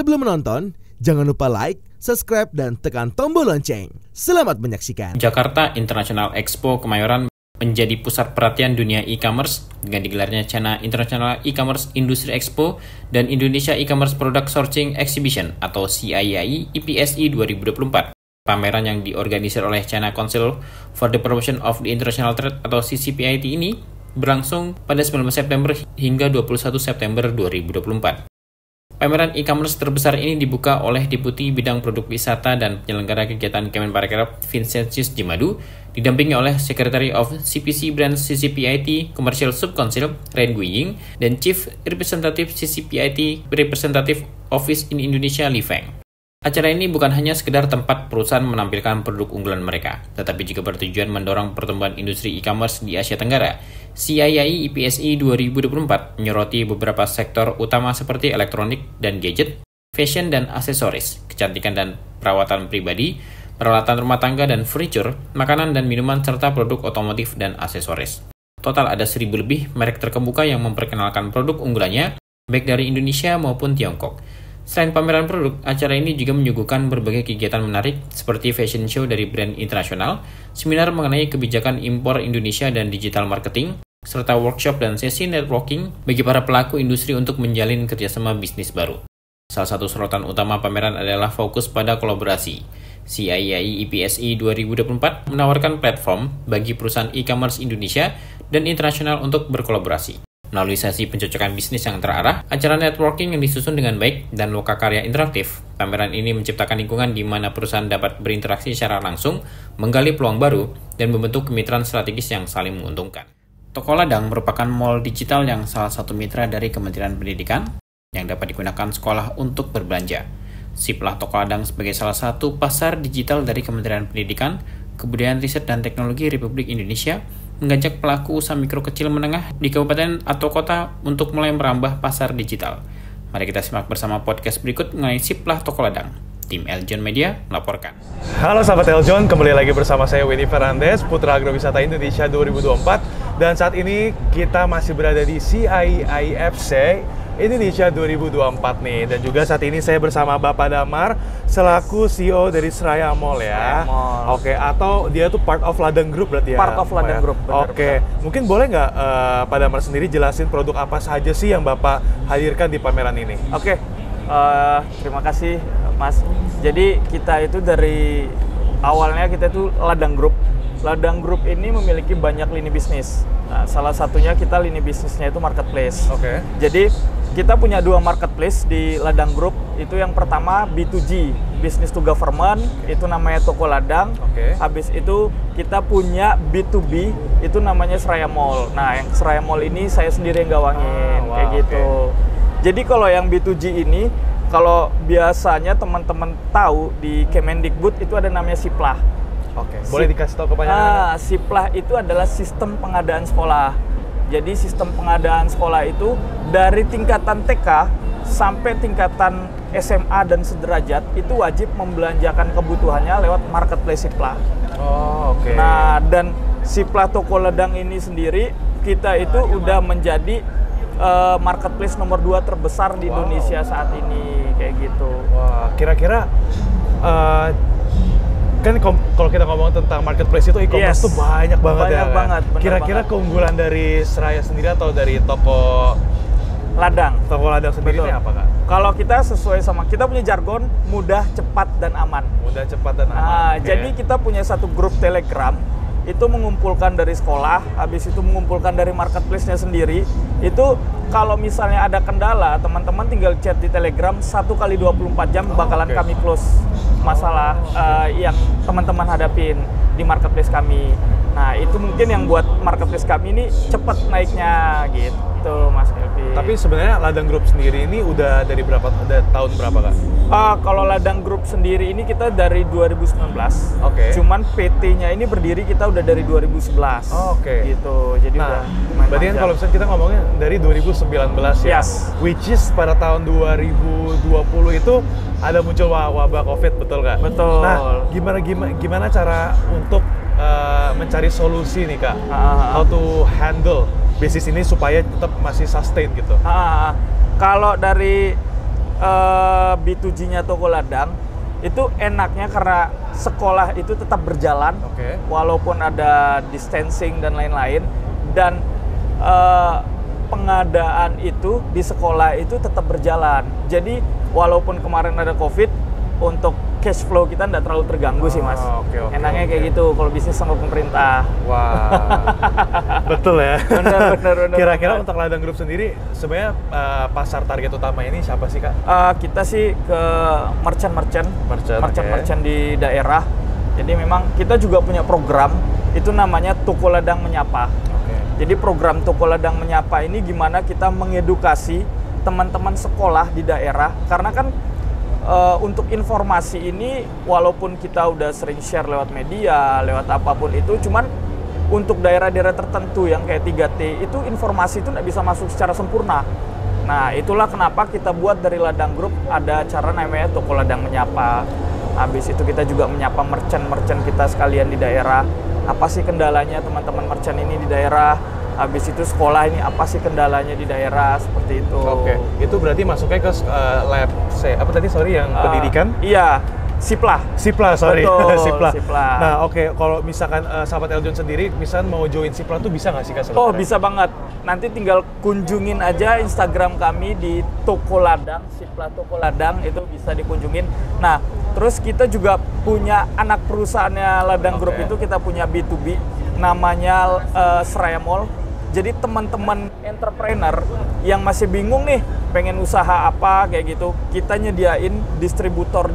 Sebelum menonton, jangan lupa like, subscribe, dan tekan tombol lonceng. Selamat menyaksikan. Jakarta International Expo Kemayoran menjadi pusat perhatian dunia e-commerce dengan digelarnya China International E-commerce Industry Expo dan Indonesia E-commerce Product Sourcing Exhibition atau CII IPSI 2024. Pameran yang diorganisir oleh China Council for the Promotion of the International Trade atau CCPIT ini berlangsung pada 19 September hingga 21 September 2024. Pameran e-commerce terbesar ini dibuka oleh Deputi Bidang Produk Wisata dan Penyelenggara Kegiatan Kemenparekraf Vincentius Jimadu, didampingi oleh Secretary of CPC Brands CCPIT Commercial Sub-Council Ren Guiying dan Chief Representative CCPIT Representative Office in Indonesia Li Feng. Acara ini bukan hanya sekedar tempat perusahaan menampilkan produk unggulan mereka, tetapi juga bertujuan mendorong pertumbuhan industri e-commerce di Asia Tenggara. CII IPSI 2024 menyoroti beberapa sektor utama seperti elektronik dan gadget, fashion dan aksesoris, kecantikan dan perawatan pribadi, peralatan rumah tangga dan furniture, makanan dan minuman, serta produk otomotif dan aksesoris. Total ada 1.000 lebih merek terkemuka yang memperkenalkan produk unggulannya, baik dari Indonesia maupun Tiongkok. Selain pameran produk, acara ini juga menyuguhkan berbagai kegiatan menarik seperti fashion show dari brand internasional, seminar mengenai kebijakan impor Indonesia dan digital marketing, serta workshop dan sesi networking bagi para pelaku industri untuk menjalin kerjasama bisnis baru. Salah satu sorotan utama pameran adalah fokus pada kolaborasi. CII IPSI 2024 menawarkan platform bagi perusahaan e-commerce Indonesia dan internasional untuk berkolaborasi. Melalui sesi pencocokan bisnis yang terarah, acara networking yang disusun dengan baik, dan lokakarya interaktif, pameran ini menciptakan lingkungan di mana perusahaan dapat berinteraksi secara langsung, menggali peluang baru, dan membentuk kemitraan strategis yang saling menguntungkan. Toko Ladang merupakan mall digital yang salah satu mitra dari Kementerian Pendidikan yang dapat digunakan sekolah untuk berbelanja. Siplah Toko Ladang sebagai salah satu pasar digital dari Kementerian Pendidikan, Kebudayaan Riset dan Teknologi Republik Indonesia mengajak pelaku usaha mikro kecil menengah di kabupaten atau kota untuk mulai merambah pasar digital. Mari kita simak bersama podcast berikut mengenai Siplah Toko Ladang. Tim Eljon Media melaporkan. Halo sahabat Eljon, kembali lagi bersama saya Winnie Fernandez, Putra Agrowisata Indonesia 2024. Dan saat ini kita masih berada di CIIFC Indonesia 2024 nih. Dan juga saat ini saya bersama Bapak Damar selaku CEO dari Seraya Mall ya. Mall. Oke, atau dia tuh part of Ladang Group berarti ya? Part of Ladang Group, benar. Oke, mungkin boleh nggak Pak Damar sendiri jelasin produk apa saja sih yang Bapak hadirkan di pameran ini? Oke, terima kasih Mas. Jadi kita itu dari awalnya kita itu Ladang Group. Ladang Group ini memiliki banyak lini bisnis. Nah, salah satunya kita lini bisnisnya itu marketplace. Oke. Jadi kita punya 2 marketplace di Ladang Group. Itu yang pertama B2G, business to government, itu namanya Toko Ladang. Oke. Habis itu kita punya B2B, itu namanya Seraya Mall. Nah, yang Seraya Mall ini saya sendiri yang gawangin, kayak gitu. Jadi kalau yang B2G ini, kalau biasanya teman-teman tahu di Kemendikbud itu ada namanya Siplah. Oke, boleh dikasih tahu kepanjangannya? Siplah itu adalah sistem pengadaan sekolah. Jadi sistem pengadaan sekolah itu dari tingkatan TK sampai tingkatan SMA dan sederajat itu wajib membelanjakan kebutuhannya lewat marketplace Siplah. Oh, oke. Nah, dan Siplah Toko Ladang ini sendiri kita itu udah menjadi marketplace nomor 2 terbesar di Indonesia saat ini, kayak gitu. Wah, kira-kira kan kalau kita ngomong tentang marketplace itu e-commerce tuh banyak banget ya. Banyak banget. Kira-kira keunggulan dari Seraya sendiri atau dari toko Ladang sendiri ini apa Kak? Kalau kita sesuai sama kita punya jargon mudah, cepat dan aman. Mudah, cepat dan aman. Jadi kita punya satu grup Telegram itu mengumpulkan dari sekolah, habis itu mengumpulkan dari marketplace-nya sendiri. Itu kalau misalnya ada kendala, teman-teman tinggal chat di Telegram 1x24 jam bakalan kami close masalah yang teman-teman hadapin di marketplace kami. Nah, itu mungkin yang buat marketplace kami ini cepat naiknya gitu, Mas Elvi. Tapi sebenarnya Ladang Group sendiri ini udah dari tahun berapa Kak? Kalau Ladang Group sendiri ini kita dari 2019. Oke. Cuman PT-nya ini berdiri kita udah dari 2011. Oke. Gitu. Jadi udah berarti kan kalau misalnya kita ngomongnya dari 2019 ya. Yes. Which is pada tahun 2020 itu ada muncul wabah Covid, betul nggak? Betul. Nah, gimana cara untuk mencari solusi nih Kak? How to handle bisnis ini supaya tetap masih sustain gitu? Kalau dari B2G-nya Toko Ladang itu enaknya karena sekolah itu tetap berjalan, walaupun ada distancing dan lain-lain, dan pengadaan itu di sekolah itu tetap berjalan. Jadi walaupun kemarin ada COVID, untuk cash flow kita tidak terlalu terganggu sih, Mas. Enaknya kayak gitu kalau bisnis sama pemerintah. Wah, betul ya. Benar. Kira-kira untuk Ladang Group sendiri, sebenarnya pasar target utama ini siapa sih, Kak? Kita sih ke merchant di daerah. Jadi memang kita juga punya program, itu namanya Toko Ladang Menyapa. Jadi program Toko Ladang Menyapa ini gimana kita mengedukasi teman-teman sekolah di daerah, karena kan untuk informasi ini walaupun kita udah sering share lewat media, lewat apapun itu, cuman untuk daerah-daerah tertentu yang kayak 3T itu informasi itu nggak bisa masuk secara sempurna. Nah, itulah kenapa kita buat dari Ladang Group ada acara namanya Toko Ladang Menyapa. Habis itu kita juga menyapa merchant-merchant kita sekalian di daerah. Apa sih kendalanya teman-teman merchant ini di daerah? Habis itu sekolah ini apa sih kendalanya di daerah, seperti itu. Itu berarti masuknya ke lab pendidikan? Iya, Siplah. Betul, Siplah. Nah, kalau misalkan sahabat Eljon sendiri misalkan mau join Siplah tuh bisa nggak sih, Kak? Oh, bisa banget. Nanti tinggal kunjungin aja Instagram kami di Toko Ladang, Siplah Toko Ladang, itu bisa dikunjungin. Nah, terus kita juga punya anak perusahaannya Ladang Group, itu kita punya B2B namanya Seraya Mall. Jadi teman-teman entrepreneur yang masih bingung nih pengen usaha apa kayak gitu, kita nyediain distributor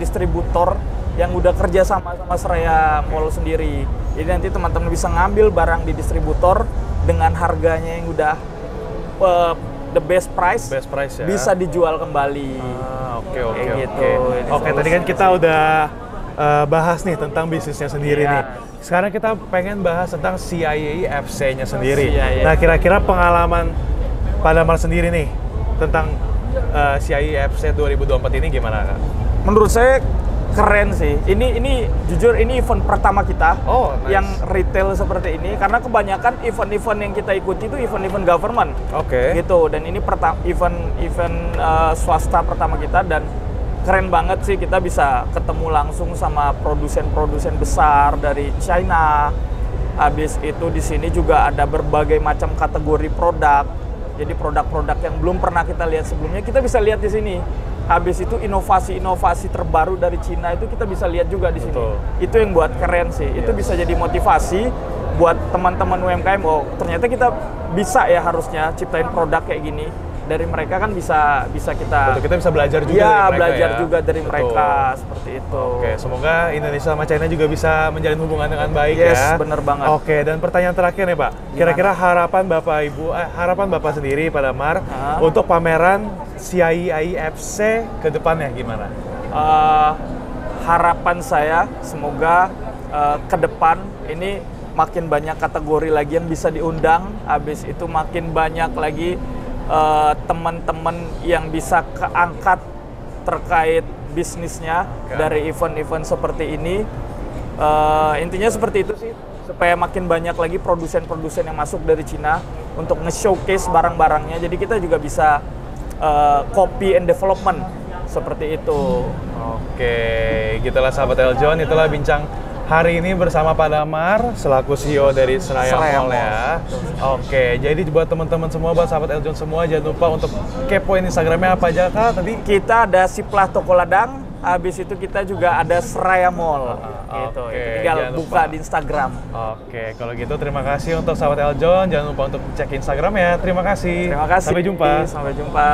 yang udah kerja sama Seraya Mall sendiri. Jadi nanti teman-teman bisa ngambil barang di distributor dengan harganya yang udah the best price ya. Bisa dijual kembali. Oke, tadi kan kita udah bahas nih tentang bisnisnya sendiri nih. Sekarang kita pengen bahas tentang CIAI FC-nya sendiri. Nah, kira-kira pengalaman Pak Damar sendiri nih tentang CIAI FC 2024 ini gimana, Kak? Menurut saya keren sih. Ini jujur ini event pertama kita yang retail seperti ini, karena kebanyakan event-event yang kita ikuti itu event-event government. Gitu, dan ini event swasta pertama kita, dan keren banget sih kita bisa ketemu langsung sama produsen-produsen besar dari China. Habis itu di sini juga ada berbagai macam kategori produk. Jadi produk-produk yang belum pernah kita lihat sebelumnya kita bisa lihat di sini. Habis itu inovasi-inovasi terbaru dari Cina itu kita bisa lihat juga di sini. Itu yang buat keren sih. Itu bisa jadi motivasi buat teman-teman UMKM. Oh, ternyata kita bisa ya harusnya ciptain produk kayak gini. Dari mereka kan bisa kita bisa belajar juga dari mereka, belajar juga dari mereka, seperti itu. Semoga Indonesia sama China juga bisa menjalin hubungan dengan baik ya. Yes, bener banget. Dan pertanyaan terakhir nih, Pak. Kira-kira harapan Bapak sendiri Pak Damar untuk pameran CIAI FC ke depannya gimana? Harapan saya semoga ke depan ini makin banyak kategori lagi yang bisa diundang. Habis itu makin banyak lagi teman-teman yang bisa keangkat terkait bisnisnya dari event-event seperti ini. Intinya seperti itu sih, supaya makin banyak lagi produsen-produsen yang masuk dari Cina untuk nge-showcase barang-barangnya. Jadi kita juga bisa copy and development seperti itu. Gitulah sahabat Eljon, itulah bincang hari ini bersama Pak Damar selaku CEO dari Seraya Mall ya. Jadi buat teman-teman semua, buat sahabat Eljon semua, jangan lupa untuk kepoin Instagramnya apa aja, Kak, tadi? Kita ada Siplah Toko Ladang, habis itu kita juga ada Seraya Mall. Gitu. Tinggal buka di Instagram. Kalau gitu terima kasih untuk sahabat Eljon, jangan lupa untuk cek Instagram ya. Terima kasih. Terima kasih. Sampai jumpa. Sampai jumpa.